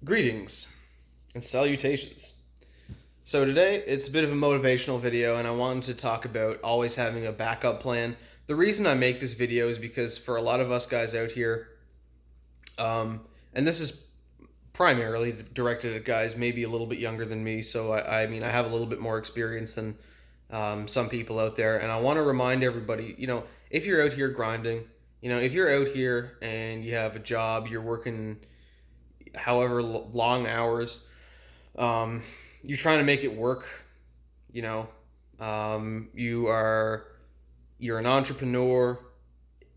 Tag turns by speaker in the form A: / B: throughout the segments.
A: Greetings and salutations. So today it's a bit of a motivational video and I wanted to talk about always having a backup plan. The reason I make this video is because for a lot of us guys out here, and this is primarily directed at guys maybe a little bit younger than me, so I mean I have a little bit more experience than some people out there, and I want to remind everybody, if you're out here grinding, if you're out here and you have a job, you're working however long hours, you're trying to make it work. You know, you're an entrepreneur.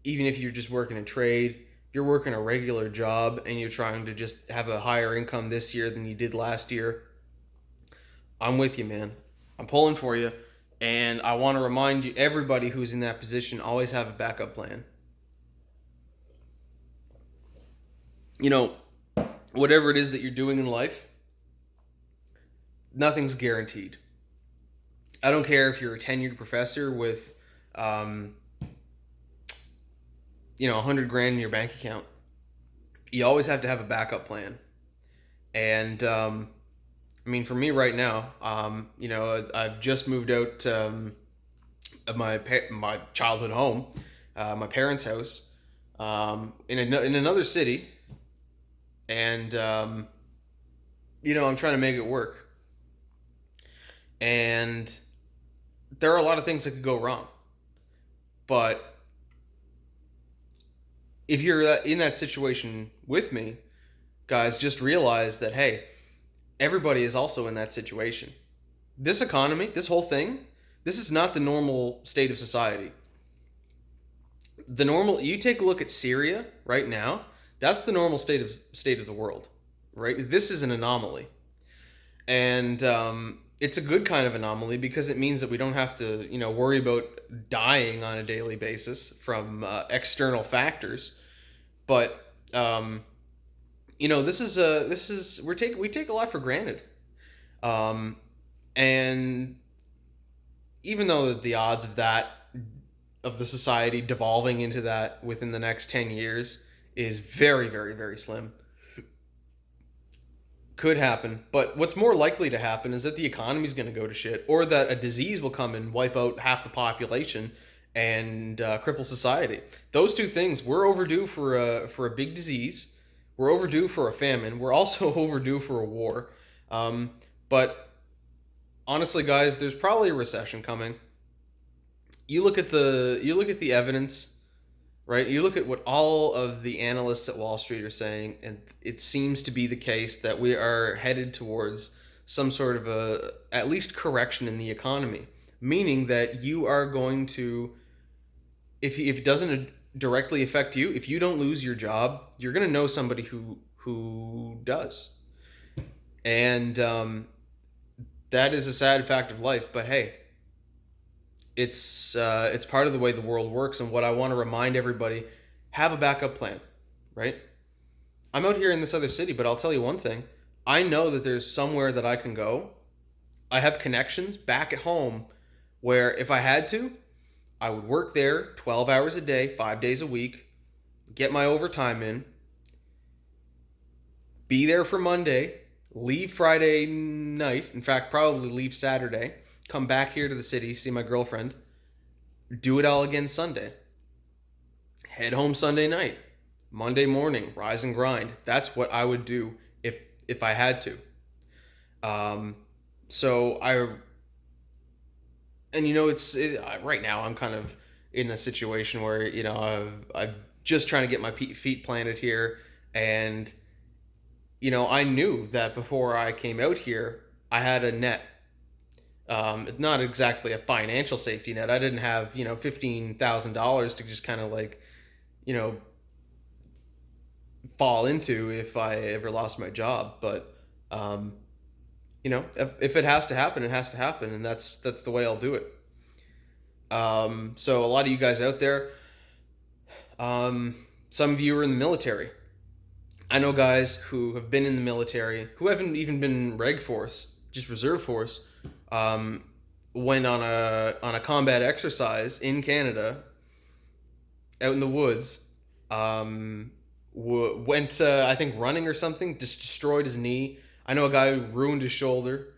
A: Even if you're just working a trade, if you're working a regular job and you're trying to just have a higher income this year than you did last year, I'm with you, man. I'm pulling for you, and I want to remind you, everybody who's in that position, always have a backup plan. You know, whatever it is that you're doing in life, nothing's guaranteed. I don't care if you're a tenured professor with, 100 grand in your bank account. You always have to have a backup plan. And I mean, for me right now, I've just moved out of my childhood home, my parents' house, in another city, and I'm trying to make it work. And there are a lot of things that could go wrong, but if you're in that situation with me, guys, just realize that, hey, everybody is also in that situation. This economy, this whole thing, this is not the normal state of society. You take a look at Syria right now, that's the normal state of the world, right? This is an anomaly. And it's a good kind of anomaly because it means that we don't have to, worry about dying on a daily basis from external factors. But we take a lot for granted, and even though the odds of the society devolving into that within the next 10 years is very, very, very slim, could happen. But what's more likely to happen is that the economy is going to go to shit, or that a disease will come and wipe out half the population and cripple society. Those two things, we're overdue for a big disease. We're overdue for a famine. We're also overdue for a war. But honestly, guys, there's probably a recession coming. You look at the evidence, right? You look at what all of the analysts at Wall Street are saying, and it seems to be the case that we are headed towards some sort of at least correction in the economy, meaning that you are going to, if it doesn't directly affect you, if you don't lose your job, you're going to know somebody who does, and that is a sad fact of life. But hey, it's part of the way the world works, and what I want to remind everybody: have a backup plan, right? I'm out here in this other city, but I'll tell you one thing: I know that there's somewhere that I can go. I have connections back at home where if I had to, I would work there 12 hours a day, 5 days a week, get my overtime in, be there for Monday, leave Friday night, in fact, probably leave Saturday, come back here to the city, see my girlfriend, do it all again Sunday, head home Sunday night, Monday morning, rise and grind. That's what I would do if I had to. So I and right now I'm kind of in a situation where I'm just trying to get my feet planted here, and I knew that before I came out here I had a net, not exactly a financial safety net. I didn't have $15,000 to just kind of like you know fall into if I ever lost my job, but if it has to happen, it has to happen, and that's the way I'll do it. So a lot of you guys out there, some of you are in the military. I know guys who have been in the military who haven't even been in Reg Force, just Reserve Force. Went on a combat exercise in Canada, out in the woods, went I think running or something, just destroyed his knee. I know a guy who ruined his shoulder.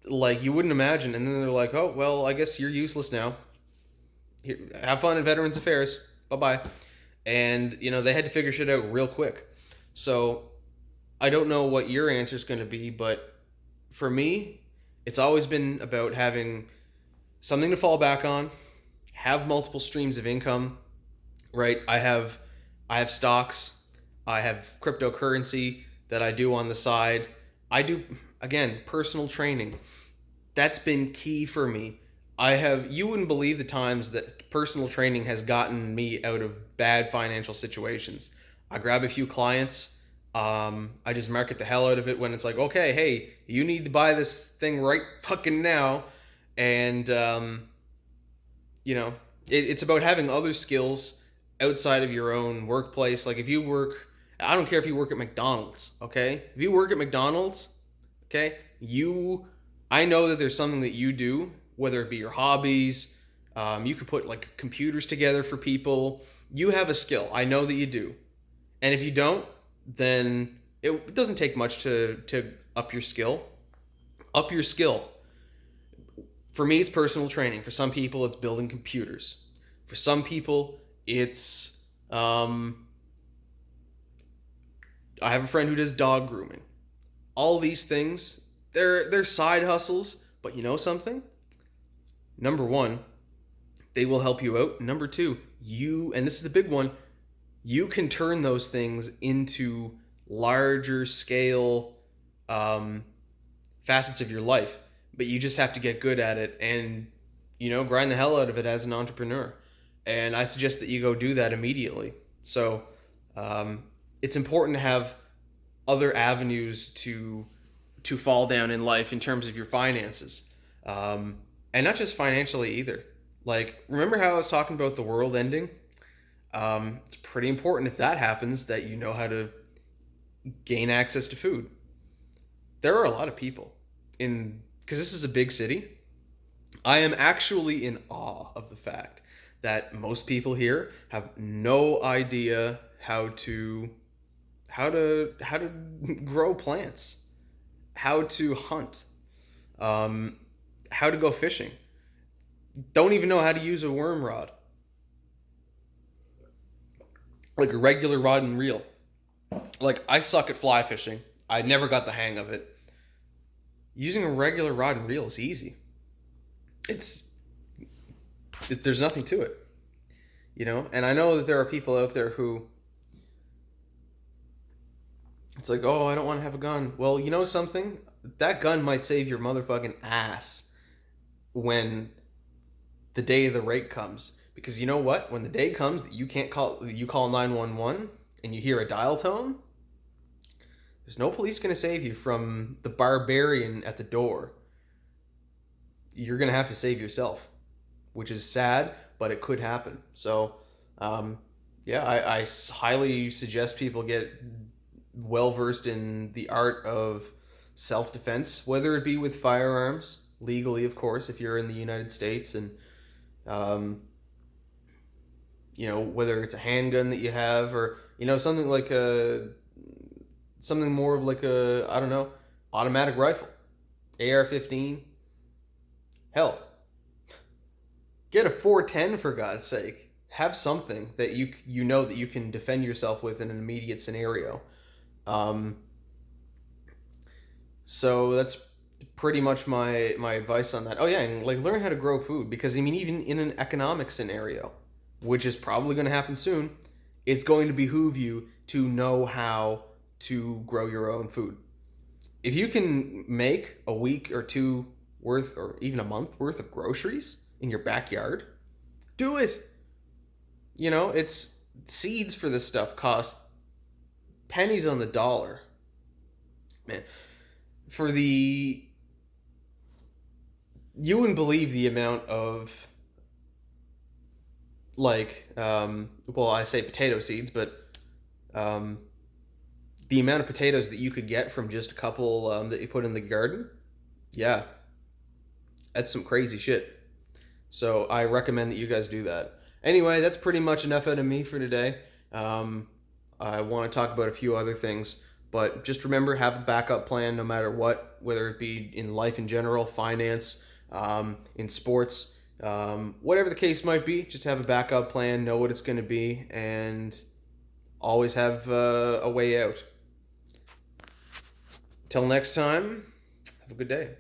A: Like you wouldn't imagine, and then they're like, "Oh well, I guess you're useless now. Here, have fun in Veterans Affairs. Bye bye." And they had to figure shit out real quick. So I don't know what your answer is going to be, but for me, it's always been about having something to fall back on, have multiple streams of income, right? I have stocks, I have cryptocurrency that I do on the side. I do, again, personal training. That's been key for me. You wouldn't believe the times that personal training has gotten me out of bad financial situations. I grab a few clients, I just market the hell out of it when it's like, okay, hey, you need to buy this thing right fucking now. And, it's about having other skills outside of your own workplace. Like if you work, I don't care if you work at McDonald's, okay? If you work at McDonald's, okay, I know that there's something that you do, whether it be your hobbies, you could put like computers together for people. You have a skill. I know that you do. And if you don't, then it doesn't take much to up your skill. Up your skill. For me, it's personal training. For some people, it's building computers. For some people, it's I have a friend who does dog grooming. All these things, they're side hustles, but you know something? Number one, they will help you out. Number two, and this is the big one, you can turn those things into larger scale facets of your life, but you just have to get good at it and grind the hell out of it as an entrepreneur. And I suggest that you go do that immediately. So it's important to have other avenues to fall down in life in terms of your finances, and not just financially either. Like, remember how I was talking about the world ending? It's pretty important if that happens that you know how to gain access to food. There are a lot of people because this is a big city. I am actually in awe of the fact that most people here have no idea how to grow plants, how to hunt, how to go fishing. Don't even know how to use a worm rod, like a regular rod and reel. Like, I suck at fly fishing. I never got the hang of it. Using a regular rod and reel is easy. There's nothing to it, And I know that there are people out there who, it's like, oh, I don't want to have a gun. Well, you know something? That gun might save your motherfucking ass when the day of the raid comes. Because you know what? When the day comes that you call 911 and you hear a dial tone, there's no police going to save you from the barbarian at the door. You're going to have to save yourself, which is sad, but it could happen. So, I highly suggest people get well versed in the art of self-defense, whether it be with firearms, legally, of course, if you're in the United States, and whether it's a handgun that you have, or something like something more of like a, I don't know, automatic rifle, AR-15. Hell, get a 410 for God's sake. Have something that you know that you can defend yourself with in an immediate scenario. So that's pretty much my advice on that. Oh yeah, and like learn how to grow food, because I mean, even in an economic scenario, which is probably going to happen soon, it's going to behoove you to know how to grow your own food. If you can make a week or two worth, or even a month worth of groceries in your backyard, do it. It's seeds for this stuff cost pennies on the dollar. Man, you wouldn't believe the amount of, like, I say potato seeds, but the amount of potatoes that you could get from just a couple that you put in the garden, yeah, that's some crazy shit. So I recommend that you guys do that. Anyway, that's pretty much enough out of me for today. I want to talk about a few other things, but just remember, have a backup plan no matter what, whether it be in life in general, finance, in sports, whatever the case might be. Just have a backup plan, know what it's going to be, and always have a way out. Till next time, have a good day.